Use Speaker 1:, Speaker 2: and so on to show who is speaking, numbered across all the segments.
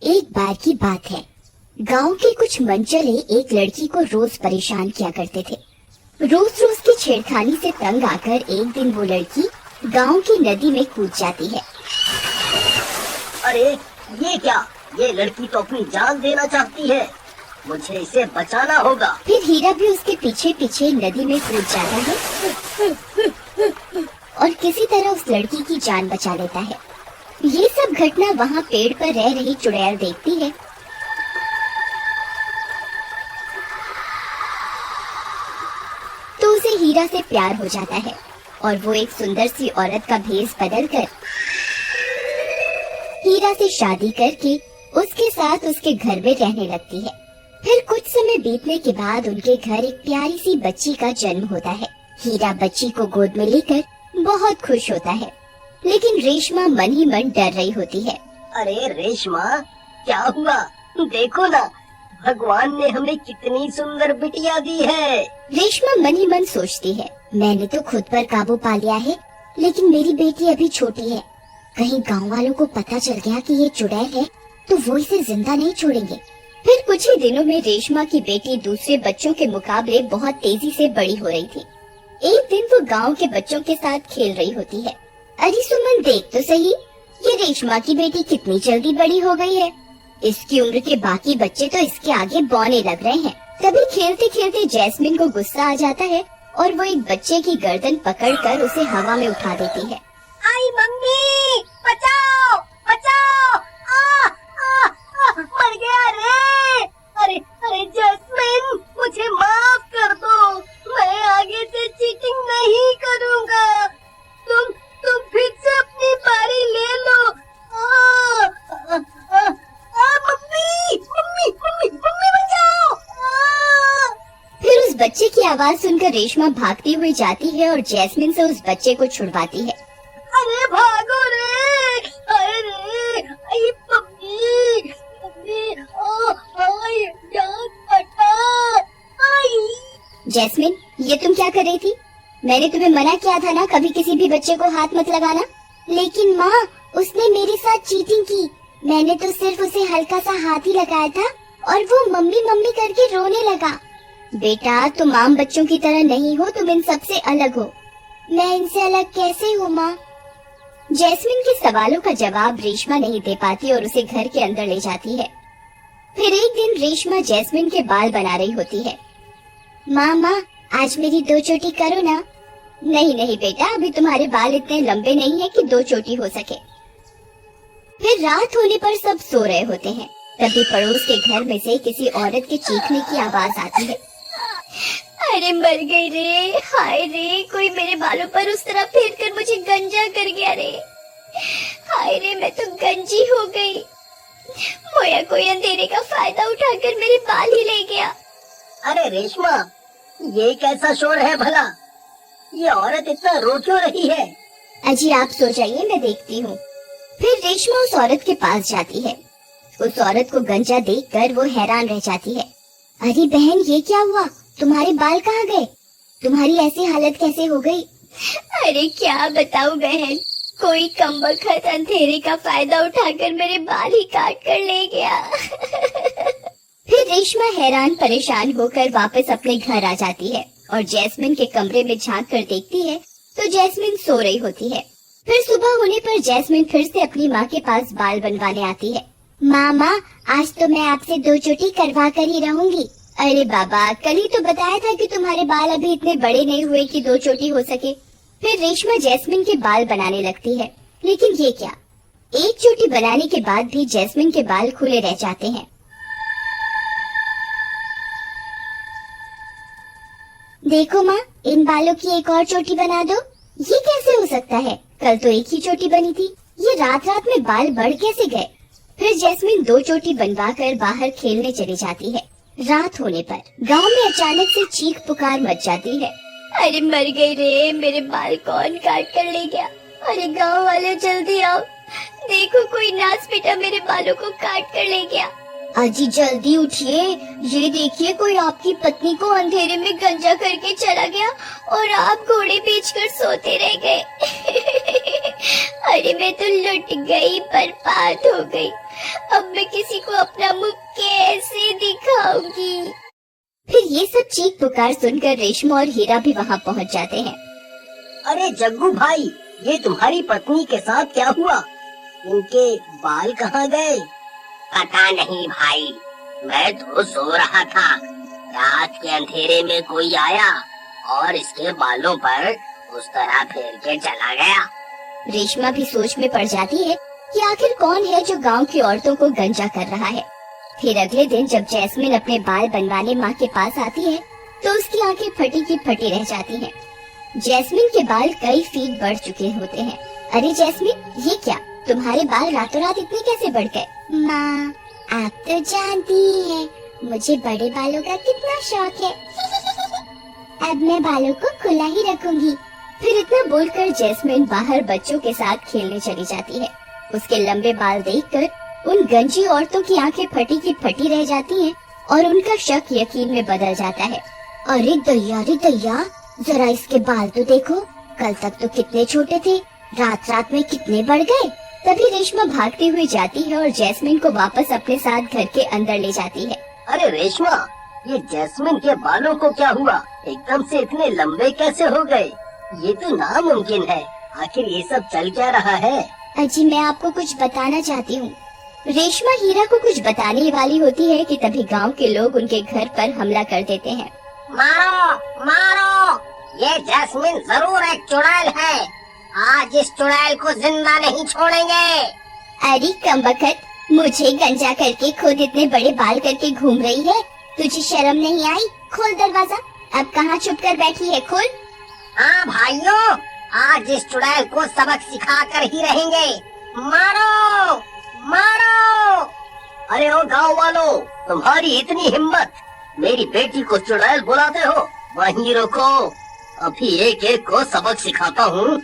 Speaker 1: एक बार की बात है। गांव के कुछ मनचले एक लड़की को रोज परेशान किया करते थे। रोज रोज की छेड़खानी से तंग आकर एक दिन वो लड़की गांव की नदी में कूद जाती है।
Speaker 2: अरे ये क्या? ये लड़की तो अपनी जान देना चाहती है, मुझे इसे बचाना होगा।
Speaker 1: फिर हीरा भी उसके पीछे पीछे नदी में कूद जाता है और किसी तरह उस लड़की की जान बचा लेता है। ये सब घटना वहाँ पेड़ पर रह रही चुड़ैल देखती है। तो उसे हीरा से प्यार हो जाता है और वो एक सुंदर सी औरत का भेष बदलकर हीरा से शादी करके उसके साथ उसके घर में रहने लगती है। फिर कुछ समय बीतने के बाद उनके घर एक प्यारी सी बच्ची का जन्म होता है। हीरा बच्ची को गोद में लेकर बहुत खुश होता है, लेकिन रेशमा मन ही मन डर रही होती है।
Speaker 2: अरे रेशमा, क्या हुआ? देखो ना, भगवान ने हमें कितनी सुंदर बिटिया दी है।
Speaker 1: रेशमा मन ही मन सोचती है, मैंने तो खुद पर काबू पा लिया है, लेकिन मेरी बेटी अभी छोटी है। कहीं गांव वालों को पता चल गया कि ये चुड़ैल है तो वो इसे जिंदा नहीं छोड़ेंगे। फिर कुछ ही दिनों में रेशमा की बेटी दूसरे बच्चों के मुकाबले बहुत तेजी से बड़ी हो रही थी। एक दिन वो गांव के बच्चों के साथ खेल रही होती है। अरे सुमन, देख तो सही, ये रेशमा की बेटी कितनी जल्दी बड़ी हो गई है। इसकी उम्र के बाकी बच्चे तो इसके आगे बौने लग रहे हैं। तभी खेलते खेलते जैस्मिन को गुस्सा आ जाता है और वो एक बच्चे की गर्दन पकड़कर उसे हवा में उठा देती है।
Speaker 2: आई मम्मी, बचाओ बचाओ, मर गया रे। अरे अरे जैस्मिन, मुझे माफ कर दो, मैं आगे से चीटिंग नहीं करूँगा। तुम फिर से अपनी बारी ले लो। मम्मी मम्मी मम्मी मम्मी बचाओ।
Speaker 1: फिर उस बच्चे की आवाज सुनकर रेशमा भागती हुई जाती है और जैस्मिन से उस बच्चे को छुड़वाती है।
Speaker 2: अरे भागो रे, अरे आई मम्मी मम्मी, आई जान बचा, आई।
Speaker 1: जैस्मिन, ये तुम क्या कर रही थी? मैंने तुम्हें मना किया था ना कभी किसी भी बच्चे को हाथ मत लगाना। लेकिन माँ, उसने मेरे साथ चीटिंग की। मैंने तो सिर्फ उसे हल्का सा हाथ ही लगाया था और वो मम्मी मम्मी करके रोने लगा। बेटा, तुम आम बच्चों की तरह नहीं हो, तुम इन सबसे अलग हो। मैं इनसे अलग कैसे हूँ माँ? जैस्मिन के सवालों का जवाब रेशमा नहीं दे पाती और उसे घर के अंदर ले जाती है। फिर एक दिन रेशमा जैस्मिन के बाल बना रही होती है। माँ, आज मेरी 2 चोटी करो ना। नहीं नहीं बेटा, अभी तुम्हारे बाल इतने लंबे नहीं है कि 2 चोटी हो सके। फिर रात होने पर सब सो रहे होते हैं। तभी पड़ोस के घर में से किसी औरत के चीखने की आवाज आती है। अरे मर गई रे, हाय रे, कोई मेरे बालों पर उस तरह फेर कर मुझे गंजा कर गया रे। हाय रे, मैं तो गंजी हो गई। मोया कोई अंधेरे का फायदा उठाकर मेरे बाल ही ले गया।
Speaker 2: अरे रेशमा, ये कैसा शोर है भला? ये औरत इतना रो क्यों रही है?
Speaker 1: अजी आप सो जाइए, मैं देखती हूँ। फिर रेशमा उस औरत के पास जाती है। उस औरत को गंजा देखकर वो हैरान रह जाती है। अरे बहन, ये क्या हुआ? तुम्हारे बाल कहाँ गए? तुम्हारी ऐसी हालत कैसे हो गई? अरे क्या बताऊं बहन, कोई कमबख्त अंधेरे का फायदा उठाकर मेरे बाल ही काट कर ले गया। फिर रेशमा हैरान परेशान होकर वापस अपने घर आ जाती है और जैस्मिन के कमरे में झांक कर देखती है तो जैस्मिन सो रही होती है। फिर सुबह होने पर जैस्मिन फिर से अपनी माँ के पास बाल बनवाने आती है। माँ, आज तो मैं आपसे 2 चोटी करवा कर ही रहूंगी। अरे बाबा, कल ही तो बताया था कि तुम्हारे बाल अभी इतने बड़े नहीं हुए कि 2 चोटी हो सके। फिर रेशमा जैस्मिन के बाल बनाने लगती है, लेकिन ये क्या, 1 चोटी बनाने के बाद भी जैस्मिन के बाल खुले रह जाते हैं। देखो माँ, इन बालों की एक और चोटी बना दो। ये कैसे हो सकता है? कल तो 1 ही चोटी बनी थी, ये रात रात में बाल बढ़ कैसे गए? फिर जैस्मिन 2 चोटी बनवाकर बाहर खेलने चली जाती है। रात होने पर गांव में अचानक से चीख पुकार मच जाती है। अरे मर गई रे, मेरे बाल कौन काट कर ले गया? अरे गांव वाले जल्दी आओ, देखो कोई नास बेटा मेरे बालों को काट कर ले गया। अजी जल्दी उठिए, ये देखिए कोई आपकी पत्नी को अंधेरे में गंजा करके चला गया और आप घोड़े बेचकर सोते रह गए। अरे मैं तो लुट गई, बर्बाद हो गई। अब मैं किसी को अपना मुख कैसे दिखाऊंगी। फिर ये सब चीख पुकार सुनकर रेशमा और हीरा भी वहाँ पहुँच जाते हैं।
Speaker 2: अरे जग्गू भाई, ये तुम्हारी पत्नी के साथ क्या हुआ? इनके बाल कहाँ गए?
Speaker 3: पता नहीं भाई, मैं तो सो रहा था। रात के अंधेरे में कोई आया और इसके बालों पर उस तरह फेर के चला गया।
Speaker 1: रेशमा भी सोच में पड़ जाती है कि आखिर कौन है जो गांव की औरतों को गंजा कर रहा है। फिर अगले दिन जब जैस्मिन अपने बाल बनवाने माँ के पास आती है तो उसकी आंखें फटी की फटी रह जाती हैं। जैस्मिन के बाल कई फीट बढ़ चुके होते हैं। अरे जैस्मिन, ये क्या, तुम्हारे बाल रातों रात इतने कैसे बढ़ गए? माँ, आप तो जानती हैं मुझे बड़े बालों का कितना शौक है। अब मैं बालों को खुला ही रखूंगी। फिर इतना बोलकर जैस्मिन बाहर बच्चों के साथ खेलने चली जाती है। उसके लंबे बाल देखकर उन गंजी औरतों की आंखें फटी की फटी रह जाती हैं और उनका शक यकीन में बदल जाता है। अरे दैया, जरा इसके बाल तो देखो, कल तक तो कितने छोटे थे, रात रात में कितने बढ़ गए। तभी रेशमा भागती हुई जाती है और जैस्मिन को वापस अपने साथ घर के अंदर ले जाती है।
Speaker 2: अरे रेशमा, ये जैस्मिन के बालों को क्या हुआ? एकदम से इतने लंबे कैसे हो गए? ये तो नामुमकिन है। आखिर ये सब चल क्या रहा है?
Speaker 1: अजी, मैं आपको कुछ बताना चाहती हूँ। रेशमा हीरा को कुछ बताने वाली होती है कि तभी गांव के लोग उनके घर पर हमला कर देते हैं।
Speaker 3: मारो मारो, ये जैस्मिन जरूर एक चुड़ैल है। आज इस चुड़ैल को जिंदा नहीं छोड़ेंगे।
Speaker 1: अरे कमबख्त, मुझे गंजा करके खुद इतने बड़े बाल करके घूम रही है, तुझे शर्म नहीं आई? खोल दरवाजा। अब कहाँ छुप कर बैठी है, खोल।
Speaker 3: हाँ भाइयों, आज इस चुड़ैल को सबक सिखा कर ही रहेंगे। मारो मारो।
Speaker 2: अरे ओ गाँव वालों, तुम्हारी इतनी हिम्मत, मेरी बेटी को चुड़ैल बुलाते हो? वहीं रुको, अभी एक एक को सबक सिखाता हूँ।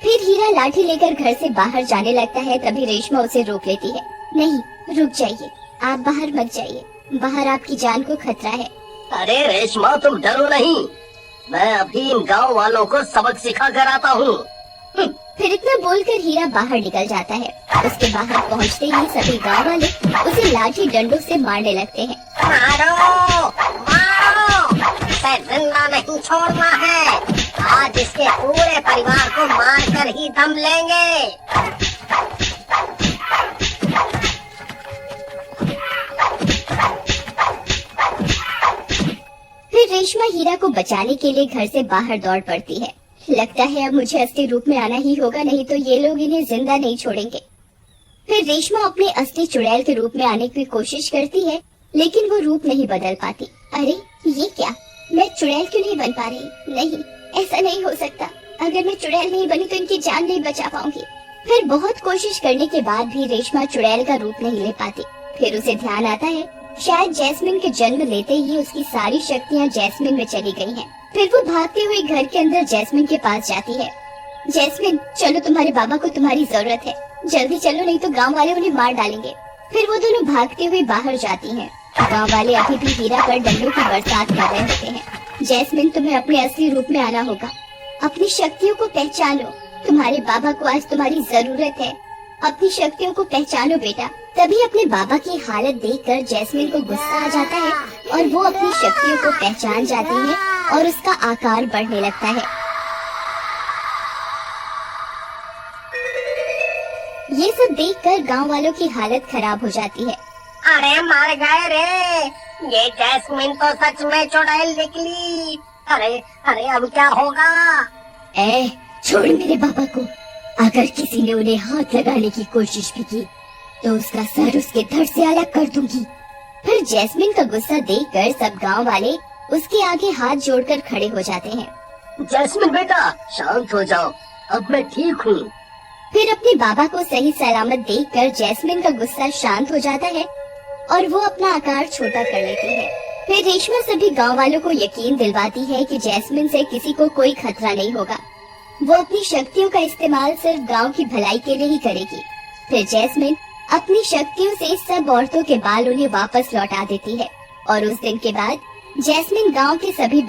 Speaker 1: फिर हीरा लाठी लेकर घर से बाहर जाने लगता है। तभी रेशमा उसे रोक लेती है। नहीं, रुक जाइए, आप बाहर मत जाइए, बाहर आपकी जान को खतरा है।
Speaker 2: अरे रेशमा, तुम डरो नहीं, मैं अभी इन गाँव वालों को सबक सिखा कर आता हूँ।
Speaker 1: फिर इतना बोलकर हीरा बाहर निकल जाता है। उसके बाहर पहुँचते ही सभी गाँव वाले उसे लाठी डंडों से मारने लगते हैं।
Speaker 3: मारो मारो, इसे जिंदा नहीं छोड़ना है। आज इसके पूरे परिवार को मार कर ही दम लेंगे।
Speaker 1: फिर रेशमा हीरा को बचाने के लिए घर से बाहर दौड़ पड़ती है। लगता है अब मुझे असली रूप में आना ही होगा, नहीं तो ये लोग इन्हें जिंदा नहीं छोड़ेंगे। फिर रेशमा अपने असली चुड़ैल के रूप में आने की कोशिश करती है, लेकिन वो रूप नहीं बदल पाती। अरे ये क्या, मैं चुड़ैल क्यों नहीं बन पा रही? नहीं, ऐसा नहीं हो सकता। अगर मैं चुड़ैल नहीं बनी तो इनकी जान नहीं बचा पाऊंगी। फिर बहुत कोशिश करने के बाद भी रेशमा चुड़ैल का रूप नहीं ले पाती। फिर उसे ध्यान आता है शायद जैस्मिन के जन्म लेते ही उसकी सारी शक्तियाँ जैस्मिन में चली गई हैं। फिर वो भागते हुए घर के अंदर जैस्मिन के पास जाती है। जैस्मिन, चलो, तुम्हारे बाबा को तुम्हारी जरूरत है, जल्दी चलो, नहीं तो गांव वाले उन्हें मार डालेंगे। फिर वो दोनों भागते हुए बाहर जाती हैं। गांव वाले अभी भी हीरा पर डंडों की बरसात कर रहे होते हैं। जैस्मिन, तुम्हें अपने असली रूप में आना होगा, अपनी शक्तियों को पहचानो, तुम्हारे बाबा को आज तुम्हारी जरूरत है। अपनी शक्तियों को पहचानो बेटा। तभी अपने बाबा की हालत देखकर जैस्मिन को गुस्सा आ जाता है और वो अपनी शक्तियों को पहचान जाती है और उसका आकार बढ़ने लगता है। ये सब देखकर गांव वालों की हालत खराब हो जाती है।
Speaker 3: अरे मर गए रे, ये जैस्मिन तो सच में चुड़ैल निकली। अरे अरे, अब क्या होगा?
Speaker 1: ए, छोड़ मेरे बाबा को। अगर किसी ने उन्हें हाथ लगाने की कोशिश भी की तो उसका सर उसके धड़ से अलग कर दूंगी। फिर जैस्मिन का गुस्सा देखकर सब गांव वाले उसके आगे हाथ जोड़कर खड़े हो जाते हैं।
Speaker 2: जैस्मिन बेटा, शांत हो जाओ, अब मैं ठीक हूँ।
Speaker 1: फिर अपने बाबा को सही सलामत देखकर जैस्मिन का गुस्सा शांत हो जाता है और वो अपना आकार छोटा कर लेती है। फिर रेशमा सभी गांव वालों को यकीन दिलवाती है कि जैस्मिन से किसी को कोई खतरा नहीं होगा। वो अपनी शक्तियों का इस्तेमाल सिर्फ गांव की भलाई के लिए ही करेगी। फिर जैस्मिन अपनी शक्तियों से सब औरतों के बाल उन्हें वापस लौटा देती है और उस दिन के बाद जैस्मिन गांव के सभी